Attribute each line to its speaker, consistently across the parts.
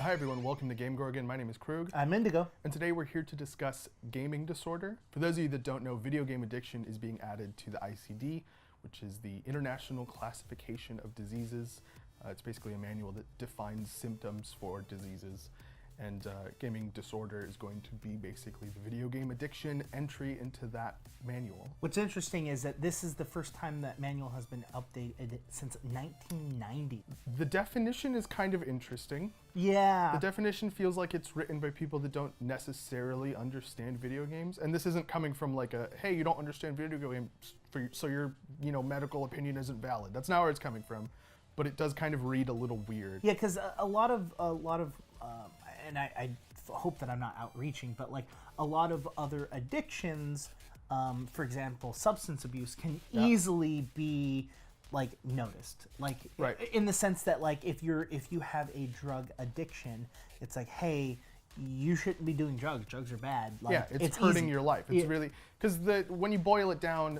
Speaker 1: Hi everyone, welcome to Game Gorgon. My name is Krug.
Speaker 2: I'm Indigo.
Speaker 1: And today we're here to discuss gaming disorder. For those of you that don't know, video game addiction is being added to the ICD, which is the International Classification of Diseases. It's basically a manual that defines symptoms for diseases. And gaming disorder is going to be basically the video game addiction entry into that manual.
Speaker 2: What's interesting is that this is the first time that manual has been updated since 1990.
Speaker 1: The definition is kind of interesting.
Speaker 2: Yeah.
Speaker 1: The definition feels like it's written by people that don't necessarily understand video games. And this isn't coming from like a, hey, you don't understand video games, so your medical opinion isn't valid. That's not where it's coming from. But it does kind of read a little weird.
Speaker 2: Yeah, because a lot of, and I hope that I'm not outreaching, but like a lot of other addictions, for example, substance abuse can easily be like noticed, like
Speaker 1: right.
Speaker 2: In the sense that like if you have a drug addiction, it's like, hey, you shouldn't be doing drugs. Drugs are bad. Like,
Speaker 1: yeah, it's hurting
Speaker 2: easy.
Speaker 1: Your life. It's really, because when you boil it down,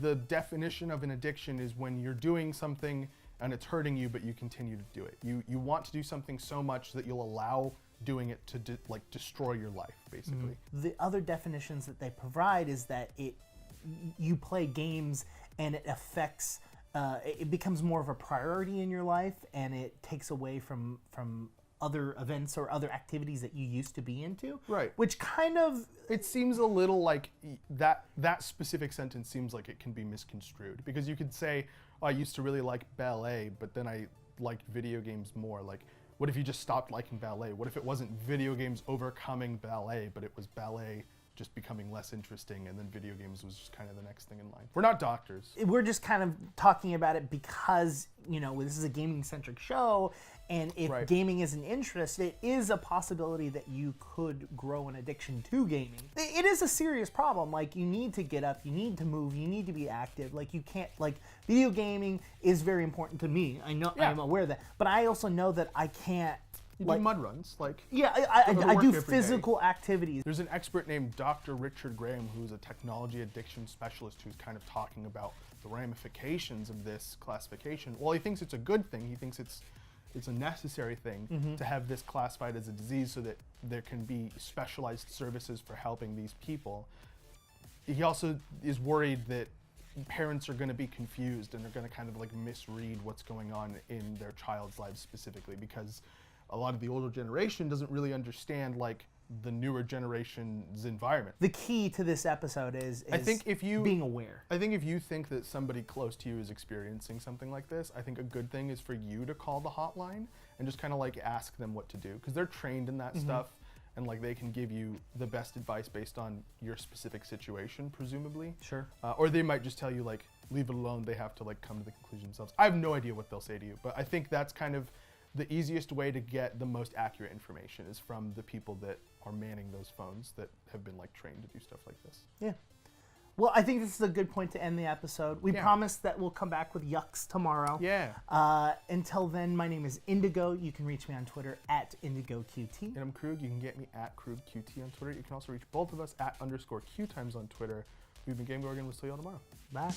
Speaker 1: the definition of an addiction is when you're doing something and it's hurting you, but you continue to do it. You want to do something so much that you'll allow doing it to destroy your life, basically.
Speaker 2: Mm-hmm. The other definitions that they provide is that you play games and it affects, it becomes more of a priority in your life, and it takes away from other events or other activities that you used to be into.
Speaker 1: Right.
Speaker 2: Which kind of...
Speaker 1: It seems a little like that specific sentence seems like it can be misconstrued, because you could say, oh, I used to really like ballet, but then I liked video games more. Like, what if you just stopped liking ballet? What if it wasn't video games overcoming ballet, but it was ballet just becoming less interesting, and then video games was just kind of the next thing in line? We're not doctors.
Speaker 2: We're just kind of talking about it because, this is a gaming-centric show, and if gaming is an interest, it is a possibility that you could grow an addiction to gaming. It is a serious problem. Like, you need to get up, you need to move, you need to be active. Like, you can't, video gaming is very important to me. I know, I'm aware of that. But I also know that I can't,
Speaker 1: you do mud runs,
Speaker 2: I do physical activities.
Speaker 1: There's an expert named Dr. Richard Graham, who's a technology addiction specialist, who's kind of talking about the ramifications of this classification. Well, he thinks it's a good thing. He thinks it's a necessary thing to have this classified as a disease so that there can be specialized services for helping these people. He also is worried that parents are going to be confused and they're going to kind of misread what's going on in their child's lives specifically, because a lot of the older generation doesn't really understand the newer generation's environment.
Speaker 2: The key to this episode is
Speaker 1: I think
Speaker 2: being aware.
Speaker 1: I think if you think that somebody close to you is experiencing something like this, I think a good thing is for you to call the hotline and just kind of ask them what to do, because they're trained in that stuff, and they can give you the best advice based on your specific situation, presumably.
Speaker 2: Sure.
Speaker 1: Or they might just tell you leave it alone. They have to come to the conclusion themselves. I have no idea what they'll say to you, but I think that's kind of the easiest way to get the most accurate information is from the people that are manning those phones that have been trained to do stuff like this.
Speaker 2: Yeah. Well, I think this is a good point to end the episode. We promise that we'll come back with yucks tomorrow.
Speaker 1: Yeah.
Speaker 2: Until then, my name is Indigo. You can reach me on Twitter at IndigoQT.
Speaker 1: And I'm Krug. You can get me at KrugQT on Twitter. You can also reach both of us at _QTimes on Twitter. We've been Game Gorgon. We'll see you all tomorrow.
Speaker 2: Bye.